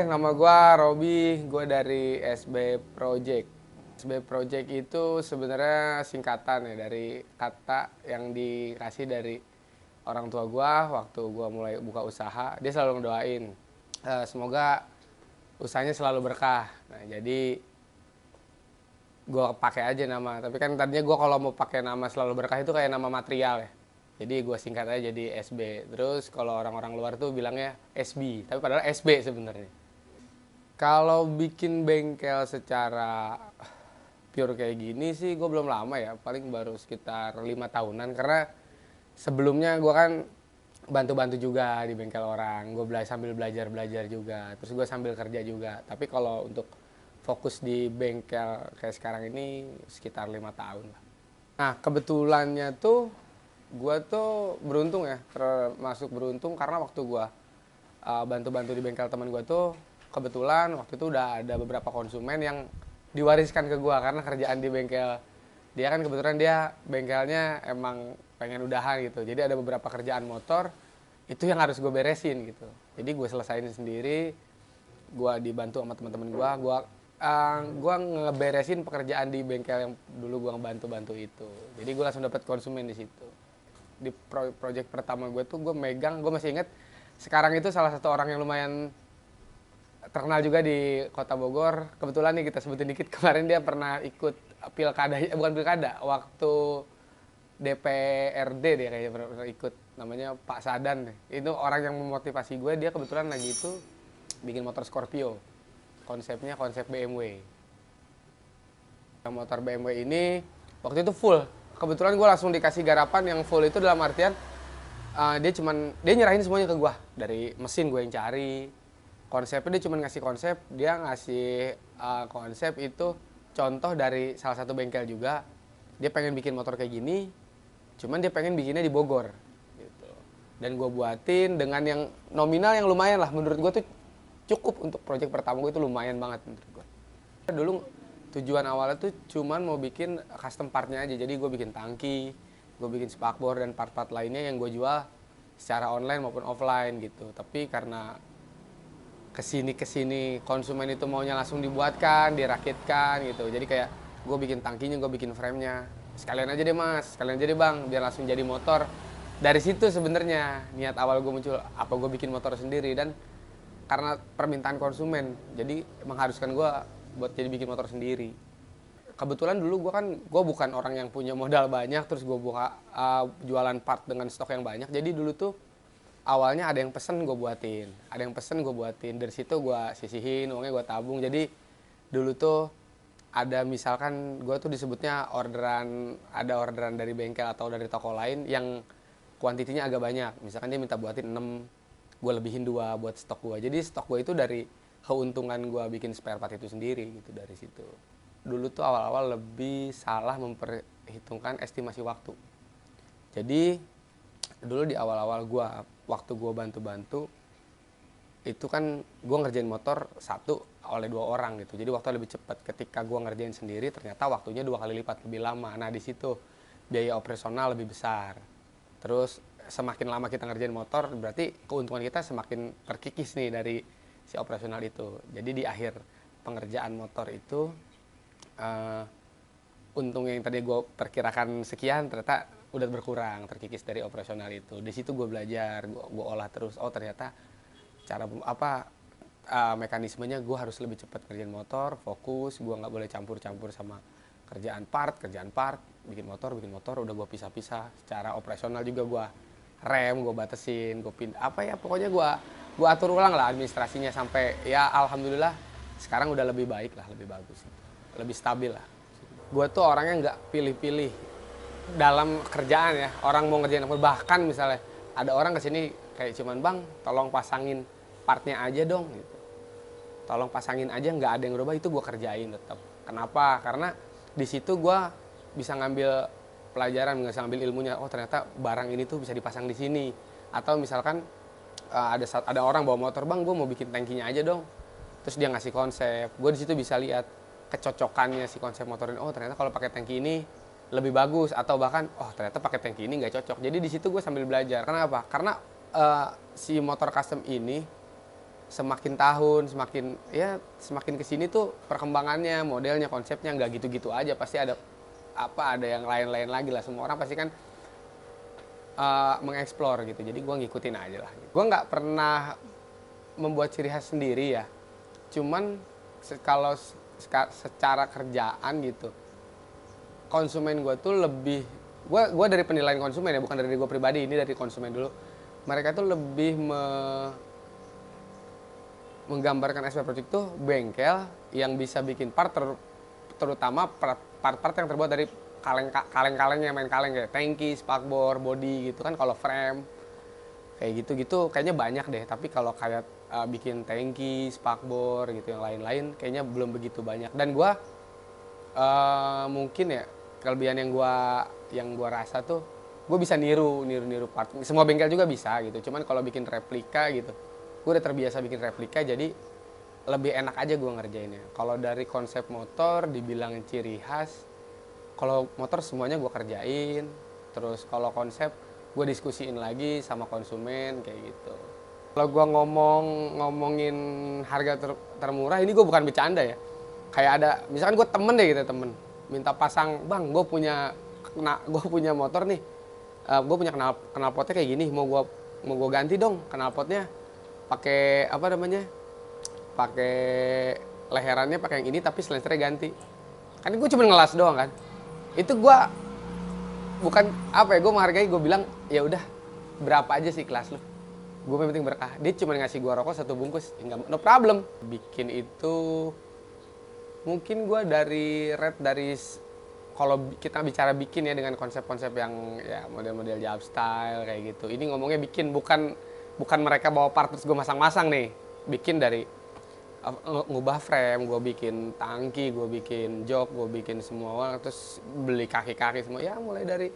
Nama gua Robi, gua dari SB Project. SB Project itu sebenarnya singkatan ya dari kata yang dikasih dari orang tua gua waktu gua mulai buka usaha. Dia selalu ngedoain, semoga usahanya selalu berkah. Nah, jadi gua pakai aja nama. Tapi kan tadinya gua kalau mau pakai nama selalu berkah itu kayak nama material ya. Jadi gua singkat aja jadi SB. Terus kalau orang-orang luar tuh bilangnya SB, tapi padahal SB sebenarnya. Kalau bikin bengkel secara pure kayak gini sih gue belum lama ya, paling baru sekitar 5 tahunan karena sebelumnya gue kan bantu-bantu juga di bengkel orang, gue sambil belajar-belajar juga, terus gue sambil kerja juga. Tapi kalau untuk fokus di bengkel kayak sekarang ini sekitar 5 tahun lah. Nah kebetulannya tuh gue tuh beruntung ya, termasuk beruntung karena waktu gue bantu-bantu di bengkel teman gue tuh kebetulan waktu itu udah ada beberapa konsumen yang diwariskan ke gue karena kerjaan di bengkel dia kan kebetulan dia bengkelnya emang pengen udahan gitu, jadi ada beberapa kerjaan motor itu yang harus gue beresin gitu, jadi gue selesain sendiri, gue dibantu sama teman-teman gue ngeberesin pekerjaan di bengkel yang dulu gue ngebantu-bantu itu, jadi gue langsung dapat konsumen di situ. Di project pertama gue tuh gue megang, gue masih inget sekarang itu salah satu orang yang lumayan terkenal juga di Kota Bogor. Kebetulan nih kita sebutin dikit, kemarin dia pernah ikut pilkada, bukan pilkada, waktu DPRD dia kayaknya pernah ikut, namanya Pak Sadan. Itu orang yang memotivasi gue, dia kebetulan lagi itu bikin motor Scorpio. Konsepnya konsep BMW. Yang motor BMW ini waktu itu full. Kebetulan gue langsung dikasih garapan yang full itu dalam artian dia nyerahin semuanya ke gue, dari mesin gue yang cari, konsepnya dia cuma ngasih konsep, dia ngasih konsep itu contoh dari salah satu bengkel juga, dia pengen bikin motor kayak gini, cuman dia pengen bikinnya di Bogor gitu. Dan gue buatin dengan yang nominal yang lumayan lah, menurut gue tuh cukup untuk project pertama gue, itu lumayan banget menurut gue. Dulu tujuan awalnya tuh cuman mau bikin custom partnya aja, jadi gue bikin tangki, gue bikin spakbor dan part-part lainnya yang gue jual secara online maupun offline gitu. Tapi karena kesini konsumen itu maunya langsung dibuatkan, dirakitkan gitu, jadi kayak gue bikin tangkinya, gue bikin framenya, sekalian aja deh mas, sekalian aja deh bang, biar langsung jadi motor. Dari situ sebenarnya niat awal gue muncul, apa gue bikin motor sendiri, dan karena permintaan konsumen jadi mengharuskan gue buat jadi bikin motor sendiri. Kebetulan dulu gue bukan orang yang punya modal banyak terus gue buka jualan part dengan stok yang banyak, jadi dulu tuh awalnya ada yang pesen gue buatin, dari situ gue sisihin uangnya, gue tabung. Jadi dulu tuh ada, misalkan gue tuh disebutnya ada orderan dari bengkel atau dari toko lain yang kuantitinya agak banyak, misalkan dia minta buatin 6, gue lebihin 2 buat stok gue, jadi stok gue itu dari keuntungan gue bikin spare part itu sendiri gitu. Dari situ dulu tuh awal-awal lebih salah memperhitungkan estimasi waktu. Jadi dulu di awal-awal gue, waktu gue bantu-bantu itu kan gue ngerjain motor satu oleh 2 orang gitu, jadi waktu lebih cepat. Ketika gue ngerjain sendiri ternyata waktunya 2 kali lipat lebih lama. Nah di situ biaya operasional lebih besar, terus semakin lama kita ngerjain motor berarti keuntungan kita semakin terkikis nih dari si operasional itu. Jadi di akhir pengerjaan motor itu untung yang tadi gue perkirakan sekian ternyata udah berkurang, terkikis dari operasional itu. Di situ gue belajar, gue olah terus. Oh ternyata cara mekanismenya gue harus lebih cepat kerjaan motor, fokus, gue nggak boleh campur-campur sama kerjaan part, bikin motor udah gue pisah-pisah. Secara operasional juga gue rem, gue batesin, gue pindah, apa ya pokoknya gue atur ulang lah administrasinya sampai ya alhamdulillah sekarang udah lebih baik lah, lebih bagus, lebih stabil lah. Gue tuh orangnya nggak pilih-pilih dalam kerjaan ya, orang mau ngerjain apa, bahkan misalnya ada orang kesini kayak cuman bang tolong pasangin partnya aja dong gitu, tolong pasangin aja, nggak ada yang berubah, itu gue kerjain tetap. Kenapa? Karena di situ gue bisa ngambil pelajaran, bisa ngambil ilmunya. Oh ternyata barang ini tuh bisa dipasang di sini. Atau misalkan ada orang bawa motor, bang gue mau bikin tangkinya aja dong, terus dia ngasih konsep, gue di situ bisa lihat kecocokannya si konsep motor ini. Oh ternyata kalau pakai tangki ini lebih bagus, atau bahkan oh ternyata pakai tangki ini nggak cocok. Jadi di situ gue sambil belajar. Kenapa? Karena si motor custom ini semakin tahun semakin kesini tuh perkembangannya, modelnya, konsepnya nggak gitu-gitu aja, pasti ada yang lain-lain lagi lah. Semua orang pasti kan mengeksplor gitu, jadi gue ngikutin aja lah. Gue nggak pernah membuat ciri khas sendiri ya, cuman kalau secara kerjaan gitu, konsumen gue tuh lebih, gue dari penilaian konsumen ya, bukan dari gue pribadi, ini dari konsumen dulu. Mereka tuh lebih menggambarkan SB Project tuh bengkel yang bisa bikin part, terutama part-part yang terbuat dari kaleng-kaleng yang main kaleng, kayak tangki, spakbor, body gitu kan. Kalau frame kayak gitu kayaknya banyak deh, tapi kalau kayak bikin tangki, spakbor gitu yang lain-lain kayaknya belum begitu banyak. Dan gue mungkin ya kelebihan yang gua rasa tuh, gue bisa niru part. Semua bengkel juga bisa gitu, cuman kalau bikin replika gitu, gue udah terbiasa bikin replika, jadi lebih enak aja gue ngerjainnya. Kalau dari konsep motor dibilang ciri khas, kalau motor semuanya gue kerjain. Terus kalau konsep gue diskusiin lagi sama konsumen kayak gitu. Kalau gue ngomongin harga termurah, ini gue bukan bercanda ya. Kayak ada, misalkan gue temen deh gitu, temen minta pasang, bang gue punya motor nih, gue punya knalpotnya kayak gini, mau gue ganti dong knalpotnya, pakai pakai leherannya pakai yang ini tapi silencernya ganti. Kan gue cuma ngelas doang kan. Itu gue bukan gue menghargai, gue bilang ya udah berapa aja sih kelas lu, gue yang penting berkah. Dia cuma ngasih gue rokok 1 bungkus, no problem. Bikin itu mungkin gue dari kalau kita bicara bikin ya dengan konsep-konsep yang ya model-model job style kayak gitu. Ini ngomongnya bikin, bukan mereka bawa part terus gue masang-masang nih. Bikin dari ngubah frame, gue bikin tangki, gue bikin jok, gue bikin semua, terus beli kaki-kaki semua. Ya mulai dari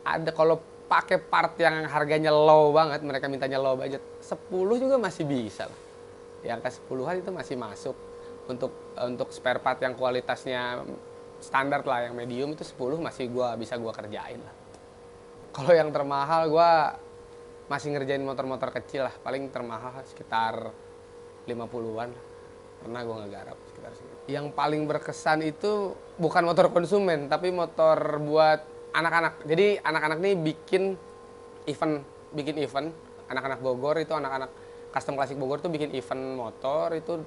ada, kalau pakai part yang harganya low banget, mereka mintanya low budget, 10 juga masih bisa lah. Yang ke 10-an itu masih masuk. Untuk spare part yang kualitasnya standar lah, yang medium itu 10 masih bisa gue kerjain lah. Kalau yang termahal gue masih ngerjain motor-motor kecil lah, paling termahal sekitar 50-an lah. Pernah gue ngegarap sekitar segitu. Yang paling berkesan itu bukan motor konsumen, tapi motor buat anak-anak. Jadi anak-anak nih bikin event, anak-anak Bogor itu, anak-anak custom klasik Bogor tuh bikin event motor itu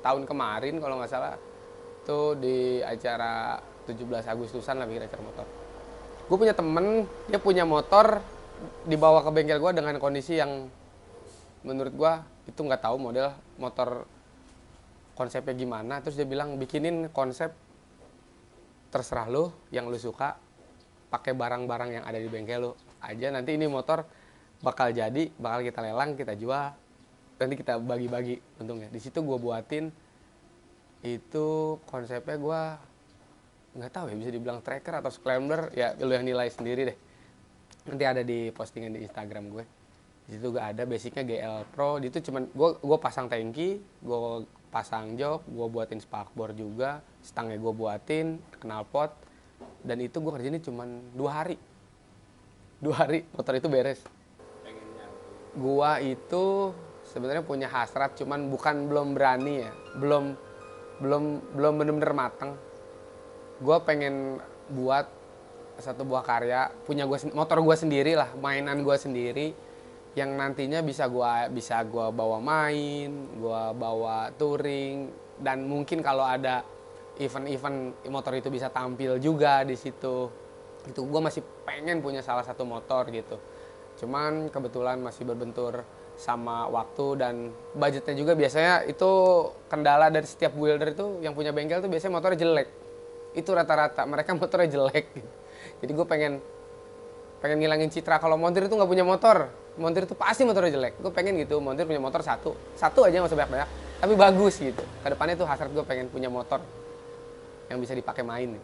tahun kemarin kalau nggak salah, tuh di acara 17 Agustusan lah, bikin acara motor. Gue punya temen, dia punya motor, dibawa ke bengkel gue dengan kondisi yang menurut gue itu nggak tahu model motor konsepnya gimana. Terus dia bilang, bikinin konsep terserah lo, yang lo suka, pakai barang-barang yang ada di bengkel lo aja, nanti ini motor bakal kita lelang, kita jual, nanti kita bagi-bagi untungnya. Di situ gue buatin itu konsepnya, gue nggak tahu ya bisa dibilang tracker atau scrambler, ya lo yang nilai sendiri deh. Nanti ada di postingan di Instagram gue. Di situ gak ada basicnya GL Pro. Itu cuman gue pasang tangki, gue pasang jok, gue buatin spakbor juga, stangnya gue buatin, knalpot, dan itu gue kerjainnya cuman 2 hari. 2 hari motor itu beres. Gue itu sebenarnya punya hasrat, cuman belum berani ya, belum bener-bener mateng. Gue pengen buat satu buah karya, punya motor gue sendiri lah, mainan gue sendiri, yang nantinya bisa gue bawa main, gue bawa touring, dan mungkin kalau ada event-event motor itu bisa tampil juga di situ. Itu gue masih pengen punya salah satu motor gitu. Cuman kebetulan masih berbentur sama waktu dan budgetnya juga. Biasanya itu kendala dari setiap builder itu, yang punya bengkel tuh biasanya motornya jelek. Itu rata-rata mereka motornya jelek. Jadi gue pengen ngilangin citra kalau montir itu nggak punya motor. Montir itu pasti motornya jelek. Gue pengen gitu, montir punya motor satu aja, nggak usah banyak-banyak, tapi bagus gitu. Kedepannya tuh hasrat gue pengen punya motor yang bisa dipakai main.